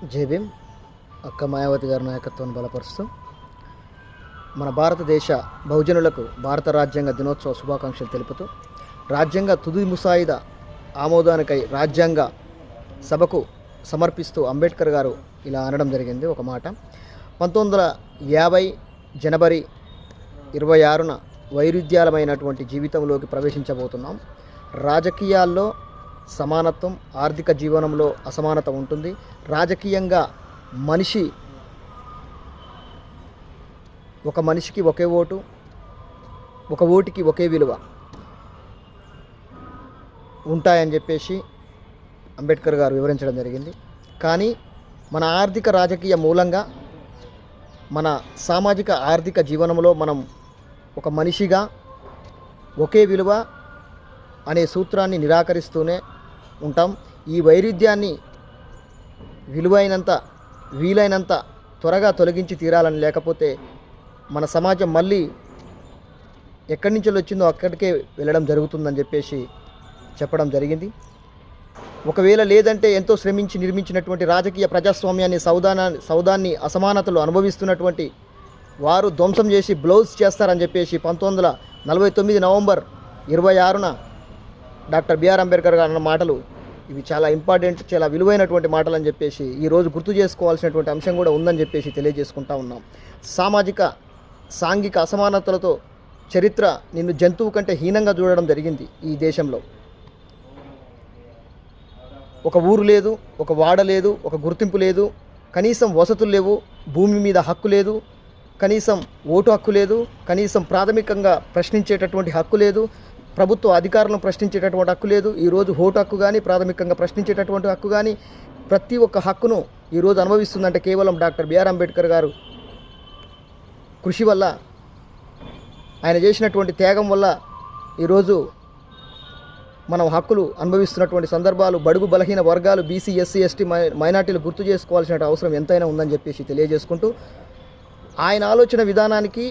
జై భీమ్. అక్క మాయావతి గారి నాయకత్వాన్ని బలపరుస్తూ మన భారతదేశ బహుజనులకు భారత రాజ్యాంగ దినోత్సవ శుభాకాంక్షలు తెలుపుతూ రాజ్యాంగ తుది ముసాయిదా ఆమోదానికై రాజ్యాంగ సభకు సమర్పిస్తూ అంబేద్కర్ గారు ఇలా అనడం జరిగింది. ఒక మాట, 1950 జనవరి 26న వైరుధ్యాలమైనటువంటి జీవితంలోకి ప్రవేశించబోతున్నాం. రాజకీయాల్లో సమానత్వం, ఆర్థిక జీవనంలో అసమానత ఉంటుంది. రాజకీయంగా ఒక మనిషికి ఒకే ఓటు, ఒక ఓటుకి ఒకే విలువ ఉంటాయని చెప్పేసి అంబేద్కర్ గారు వివరించడం జరిగింది. కానీ మన ఆర్థిక రాజకీయ మూలంగా మన సామాజిక ఆర్థిక జీవనంలో మనం ఒక మనిషిగా ఒకే విలువ అనే సూత్రాన్ని నిరాకరిస్తూనే ఉంటాం. ఈ వైరుధ్యాన్ని వీలైనంత త్వరగా తొలగించి తీరాలని, లేకపోతే మన సమాజం మళ్ళీ ఎక్కడి నుంచి వచ్చిందో అక్కడికే వెళ్ళడం జరుగుతుందని చెప్పేసి చెప్పడం జరిగింది. ఒకవేళ లేదంటే ఎంతో శ్రమించి నిర్మించినటువంటి రాజకీయ ప్రజాస్వామ్యాన్ని సౌదాన్ని అసమానతలు అనుభవిస్తున్నటువంటి వారు ధ్వంసం చేసి బ్లౌజ్ చేస్తారని చెప్పేసి 1949 నవంబర్ 26న డాక్టర్ బిఆర్ అంబేద్కర్ గారు అన్న మాటలు ఇవి చాలా ఇంపార్టెంట్, చాలా విలువైనటువంటి మాటలు అని చెప్పేసి ఈరోజు గుర్తు చేసుకోవాల్సినటువంటి అంశం కూడా ఉందని చెప్పేసి తెలియజేసుకుంటా ఉన్నాం. సాంఘిక అసమానతలతో చరిత్ర నిన్ను జంతువు కంటే హీనంగా చూడడం జరిగింది. ఈ దేశంలో ఒక ఊరు లేదు, ఒక వాడ లేదు, ఒక గుర్తింపు లేదు, కనీసం వసతులు లేవు, భూమి మీద హక్కు లేదు, కనీసం ఓటు హక్కు లేదు, కనీసం ప్రాథమికంగా ప్రశ్నించేటటువంటి హక్కు లేదు, ప్రభుత్వ అధికారులను ప్రశ్నించేటటువంటి హక్కు లేదు. ఈరోజు ఓటు హక్కు కానీ, ప్రాథమికంగా ప్రశ్నించేటటువంటి హక్కు కానీ, ప్రతి ఒక్క హక్కును ఈరోజు అనుభవిస్తుందంటే కేవలం డాక్టర్ బిఆర్ అంబేద్కర్ గారు కృషి వల్ల, ఆయన చేసినటువంటి త్యాగం వల్ల ఈరోజు మనం హక్కులు అనుభవిస్తున్నటువంటి సందర్భాలు బడుగు బలహీన వర్గాలు, బీసీ, ఎస్సీ, ఎస్టీ, మైనార్టీలు గుర్తు చేసుకోవాల్సిన అవసరం ఎంతైనా ఉందని చెప్పేసి తెలియజేసుకుంటూ, ఆయన ఆలోచన విధానానికి,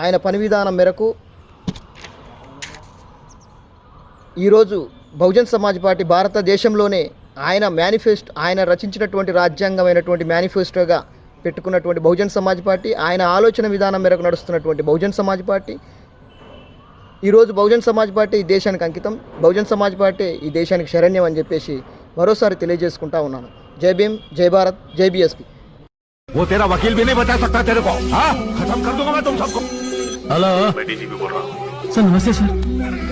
ఆయన పని విధానం మేరకు ఈరోజు బహుజన్ సమాజ్ పార్టీ భారతదేశంలోనే ఆయన రచించినటువంటి రాజ్యాంగమైనటువంటి మేనిఫెస్టోగా పెట్టుకున్నటువంటి బహుజన్ సమాజ్ పార్టీ, ఆయన ఆలోచన విధానం మేరకు నడుస్తున్నటువంటి బహుజన్ సమాజ్ పార్టీ, ఈరోజు బహుజన్ సమాజ్ పార్టీ ఈ దేశానికి అంకితం, బహుజన్ సమాజ్ పార్టీ ఈ దేశానికి శరణ్యం అని చెప్పేసి మరోసారి తెలియజేసుకుంటా ఉన్నాను. జై భీమ్, జై భారత్, జై బీఎస్పీ. वो तेरा वकील भी नहीं बता सकता तेरे को. हाँ, खत्म कर दूंगा मैं तुम सबको. हेलो, मैं डीजीपी बोल रहा हूँ. सर नमस्ते सर.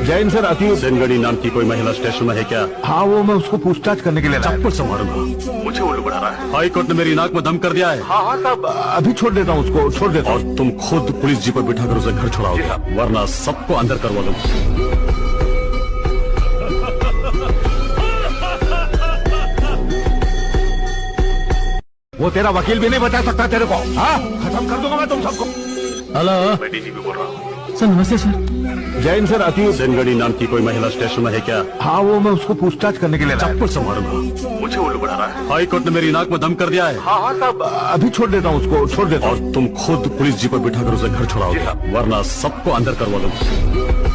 जैन सर, अतीब सेनगढ़ी नाम की कोई महिला स्टेशन में है क्या? हाँ, वो मैं उसको पूछताछ करने के लिए लाया. चप्पल संभालूंगा. मुझे उल्लू बना रहा है. हाई कोर्ट ने मेरी नाक में दम कर दिया है. हाँ हाँ साहब, अभी छोड़ देता हूँ उसको, छोड़ देता और हूँ. तुम खुद पुलिस जीप पर बिठाकर उसे घर छोड़ाओगे, वरना सबको अंदर करवा दूंगा. वो तेरा वकील भी नहीं बता सकता तेरे को. हाँ, खत्म कर दूंगा मैं तुम सबको. हेलो, मैं डीजीपी बोल रहा हूँ. सर नमस्ते सर. जैन सर, अतीब सेनगढ़ी नाम की कोई महिला स्टेशन में है क्या? हाँ, वो मैं उसको पूछताछ करने के लिए लाया. चप्पल संभालूंगा. मुझे उल्लू बना रहा है. हाई कोर्ट ने मेरी नाक में दम कर दिया है. हाँ हाँ साहब, अभी छोड़ देता हूँ उसको, छोड़ देता हूँ. और तुम खुद पुलिस जीप पर बिठाकर उसे घर छोड़ाओगे, वरना सबको अंदर करवा दूंगा.